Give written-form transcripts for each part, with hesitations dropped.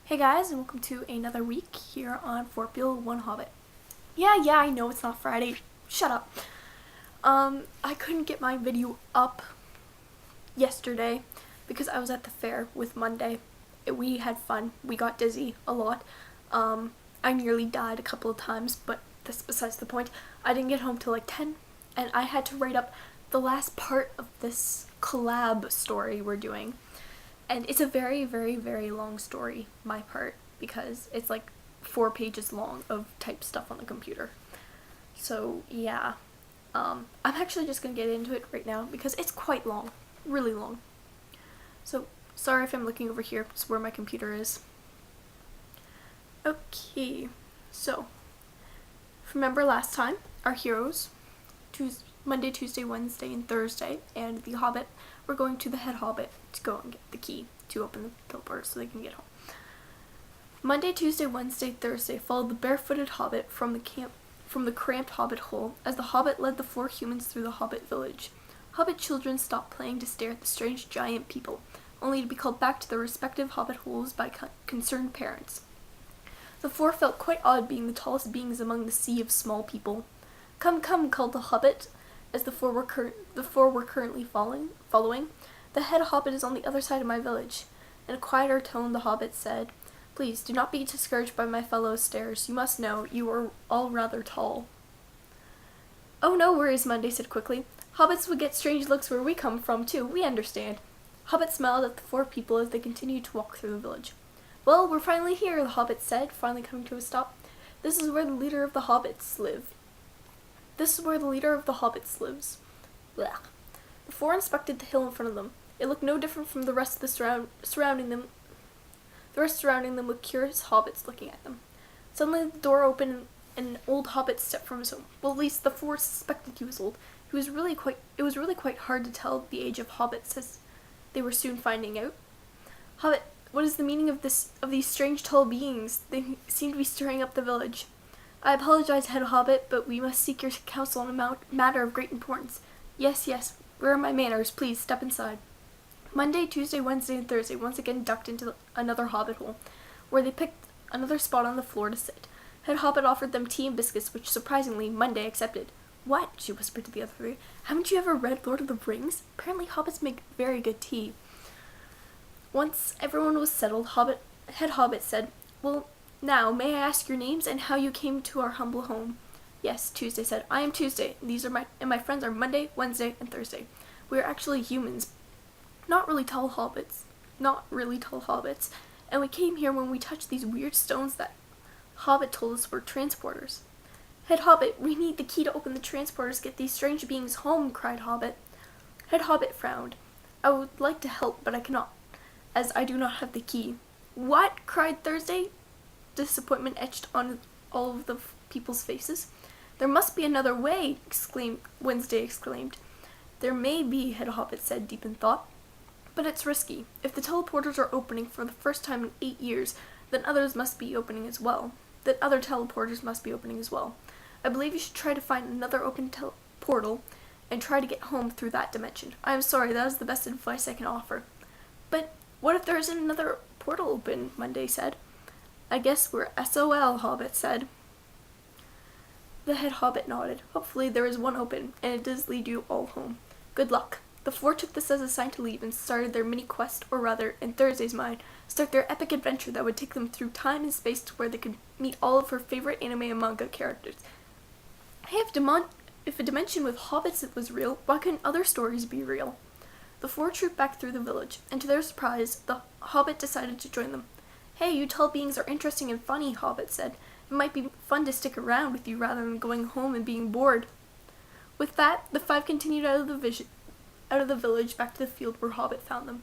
Hey guys, and welcome to another week here on Fortbill One Hobbit. Yeah, I know it's not Friday. Shut up. I couldn't get my video up yesterday because I was at the fair with Monday. We had fun. We got dizzy a lot. I nearly died a couple of times, but that's besides the point. I didn't get home till like 10, and I had to write up the last part of this collab story we're doing. And it's a very, very, very long story, my part, because it's like 4 pages long of typed stuff on the computer. So, yeah. I'm actually just gonna get into it right now because it's quite long. Really long. So, sorry if I'm looking over here. It's where my computer is. Okay. So, remember last time, our heroes, Monday, Tuesday, Wednesday, and Thursday, and the Hobbit were going to the head Hobbit to go and get the key to open the teleporter so they can get home. Monday, Tuesday, Wednesday, Thursday followed the barefooted Hobbit from the cramped Hobbit hole as the Hobbit led the 4 humans through the Hobbit village. Hobbit children stopped playing to stare at the strange giant people, only to be called back to their respective Hobbit holes by concerned parents. The 4 felt quite odd being the tallest beings among the sea of small people. Come, come, called the Hobbit, as the 4 were currently following. The head Hobbit is on the other side of my village. In a quieter tone, the Hobbit said, Please, do not be discouraged by my fellow stairs. You must know, you are all rather tall. Oh, no worries, Monday said quickly. Hobbits would get strange looks where we come from, too. We understand. Hobbit smiled at the 4 people as they continued to walk through the village. Well, we're finally here, the Hobbit said, finally coming to a stop. This is where the leader of the Hobbits lives. Blah. The 4 inspected the hill in front of them. It looked no different from the rest of surrounding them with curious hobbits looking at them. Suddenly the door opened and an old hobbit stepped from his home. Well, at least the 4 suspected he was old. It was really quite hard to tell the age of hobbits, as they were soon finding out. Hobbit, what is the meaning of these strange tall beings? They seem to be stirring up the village. I apologize, head Hobbit, but we must seek your counsel on a matter of great importance. Yes, where are my manners? Please, step inside. Monday, Tuesday, Wednesday, and Thursday once again ducked into another Hobbit hole, where they picked another spot on the floor to sit. Head Hobbit offered them tea and biscuits, which, surprisingly, Monday accepted. What? She whispered to the other 3. Haven't you ever read Lord of the Rings? Apparently hobbits make very good tea. Once everyone was settled, Head Hobbit said, Well, now, may I ask your names and how you came to our humble home? Yes, Tuesday said. I am Tuesday. And my friends are Monday, Wednesday, and Thursday. We are actually humans. Not really tall hobbits, and we came here when we touched these weird stones that Hobbit told us were transporters. Head Hobbit, we need the key to open the transporters to get these strange beings home, cried Hobbit. Head Hobbit frowned. I would like to help, but I cannot, as I do not have the key. What? Cried Thursday. Disappointment etched on all of the people's faces. There must be another way, Wednesday exclaimed. There may be, Head Hobbit said, deep in thought. But it's risky. If the teleporters are opening for the first time in 8 years, then others must be opening as well. Other teleporters must be opening as well. I believe you should try to find another open portal and try to get home through that dimension. I am sorry, that is the best advice I can offer. But what if there isn't another portal open? Monday said. I guess we're SOL, Hobbit said. The head Hobbit nodded. Hopefully there is one open, and it does lead you all home. Good luck. The 4 took this as a sign to leave and started their mini-quest, or rather, in Thursday's mind, start their epic adventure that would take them through time and space to where they could meet all of her favorite anime and manga characters. Hey, if a dimension with hobbits was real, why couldn't other stories be real? The 4 trooped back through the village, and to their surprise, the Hobbit decided to join them. Hey, you tall beings are interesting and funny, Hobbit said. It might be fun to stick around with you rather than going home and being bored. With that, the 5 continued out of the village back to the field where Hobbit found them.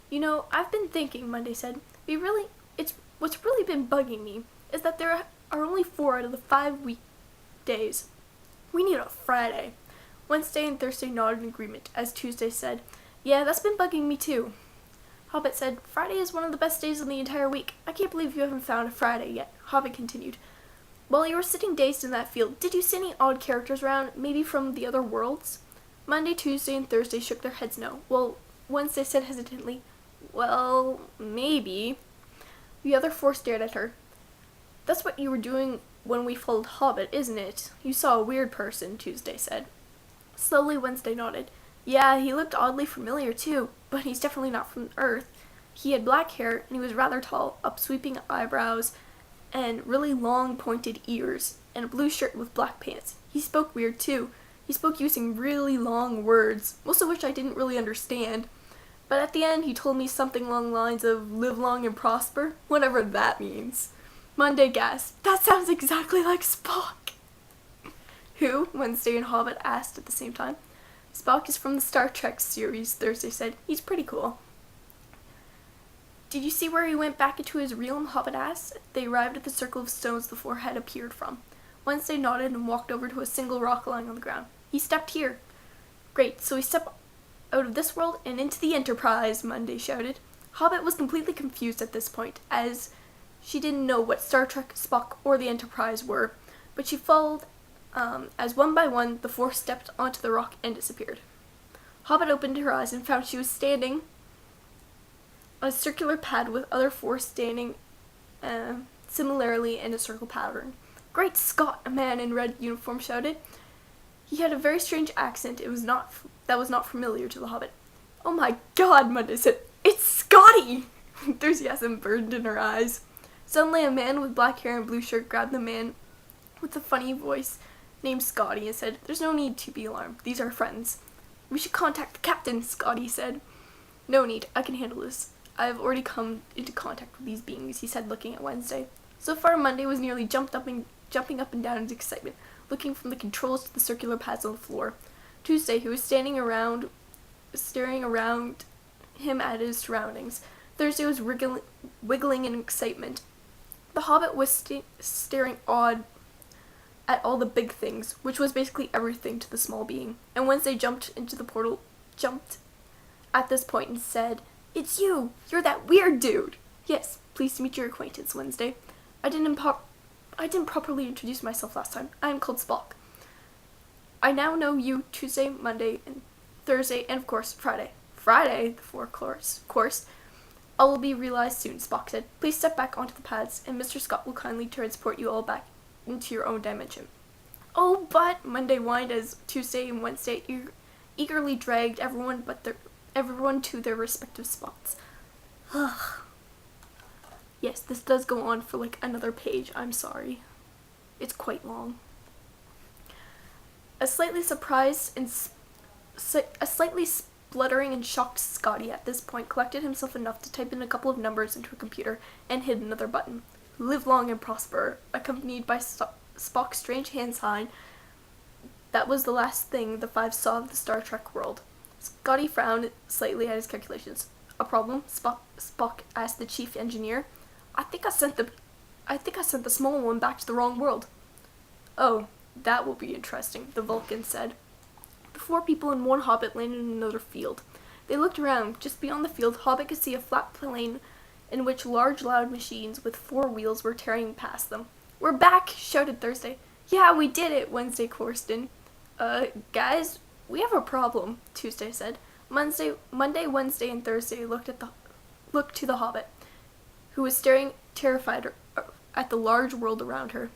You know, I've been thinking, Monday said. What's really been bugging me is that there are only 4 out of the 5 weekdays. We need a Friday. Wednesday and Thursday nodded in agreement, as Tuesday said, Yeah, that's been bugging me too. Hobbit said, Friday is one of the best days of the entire week. I can't believe you haven't found a Friday yet. Hobbit continued. While you were sitting dazed in that field, did you see any odd characters around, maybe from the other worlds? Monday, Tuesday, and Thursday shook their heads no. Well, Wednesday said hesitantly, Well, maybe. The other four stared at her. That's what you were doing when we followed Hobbit, isn't it? You saw a weird person, Tuesday said. Slowly, Wednesday nodded. Yeah, he looked oddly familiar too, but he's definitely not from Earth. He had black hair, and he was rather tall, upsweeping eyebrows, and really long pointed ears, and a blue shirt with black pants. He spoke weird too. He spoke using really long words, most of which I didn't really understand. But at the end, he told me something along the lines of live long and prosper, whatever that means. Monday gasped. That sounds exactly like Spock. Who? Wednesday and Hobbit asked at the same time. Spock is from the Star Trek series, Thursday said. He's pretty cool. Did you see where he went back into his realm? Hobbit asked. They arrived at the circle of stones the four had appeared from. Wednesday nodded and walked over to a single rock lying on the ground. He stepped here. Great, so he stepped out of this world and into the Enterprise, Monday shouted. Hobbit was completely confused at this point, as she didn't know what Star Trek, Spock, or the Enterprise were, but she followed as one by one the four stepped onto the rock and disappeared. Hobbit opened her eyes and found she was standing on a circular pad with other four standing similarly in a circle pattern. Great Scott, a man in red uniform shouted. He had a very strange accent that was not familiar to the Hobbit. Oh my God, Monday said. It's Scotty! Enthusiasm burned in her eyes. Suddenly a man with black hair and blue shirt grabbed the man with the funny voice named Scotty and said, There's no need to be alarmed. These are friends. We should contact the captain, Scotty said. No need. I can handle this. I have already come into contact with these beings, he said, looking at Wednesday. So far, Monday was nearly jumping up and down in excitement, looking from the controls to the circular pads on the floor. Tuesday, who was staring around him at his surroundings. Thursday was wiggling in excitement. The Hobbit was staring awed at all the big things, which was basically everything to the small being. And Wednesday jumped at this point and said, It's you! You're that weird dude! Yes, pleased to meet your acquaintance, Wednesday. I didn't properly introduce myself last time. I am called Spock. I now know you Tuesday, Monday, and Thursday, and of course, Friday. Friday, the four course. All will be realized soon, Spock said. Please step back onto the pads, and Mr. Scott will kindly transport you all back into your own dimension. Oh, but Monday whined as Tuesday and Wednesday eagerly dragged everyone to their respective spots. Yes, this does go on for like another page. I'm sorry. It's quite long. A slightly spluttering and shocked Scotty at this point collected himself enough to type in a couple of numbers into a computer and hit another button. Live long and prosper, accompanied by Spock's strange hand sign. That was the last thing the five saw of the Star Trek world. Scotty frowned slightly at his calculations. A problem? Spock asked the chief engineer. I think I sent the small one back to the wrong world. Oh, that will be interesting, the Vulcan said. The four people and one Hobbit landed in another field. They looked around. Just beyond the field, Hobbit could see a flat plain in which large, loud machines with four wheels were tearing past them. We're back, shouted Thursday. Yeah, we did it, Wednesday chorused in. Guys, we have a problem, Tuesday said. Monday, Wednesday, and Thursday looked to the Hobbit, who was staring terrified at the large world around her.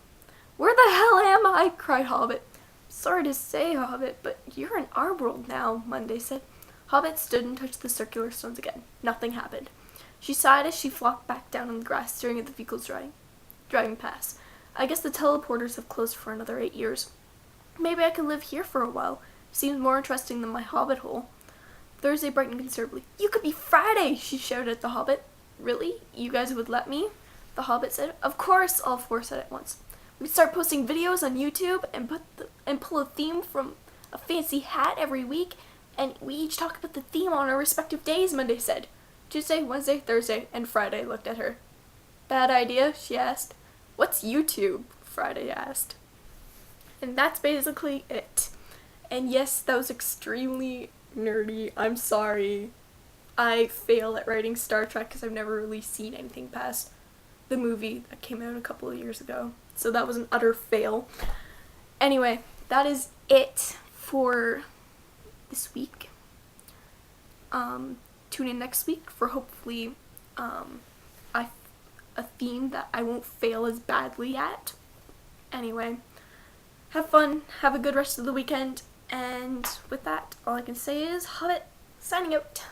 Where the hell am I? Cried Hobbit. Sorry to say, Hobbit, but you're in our world now, Monday said. Hobbit stood and touched the circular stones again. Nothing happened. She sighed as she flopped back down on the grass, staring at the vehicles driving past. I guess the teleporters have closed for another 8 years. Maybe I could live here for a while. Seems more interesting than my Hobbit hole. Thursday brightened considerably. You could be Friday, she shouted at the Hobbit. Really? You guys would let me? The Hobbit said. Of course, all four said at once. We'd start posting videos on YouTube and pull a theme from a fancy hat every week, and we each talk about the theme on our respective days, Monday said. Tuesday, Wednesday, Thursday, and Friday looked at her. Bad idea? She asked. What's YouTube? Friday asked. And that's basically it. And yes, that was extremely nerdy. I'm sorry. I fail at writing Star Trek because I've never really seen anything past the movie that came out a couple of years ago. So that was an utter fail. Anyway, that is it for this week. Tune in next week for hopefully a theme that I won't fail as badly at. Anyway, have fun, have a good rest of the weekend, and with that, all I can say is Hobbit signing out.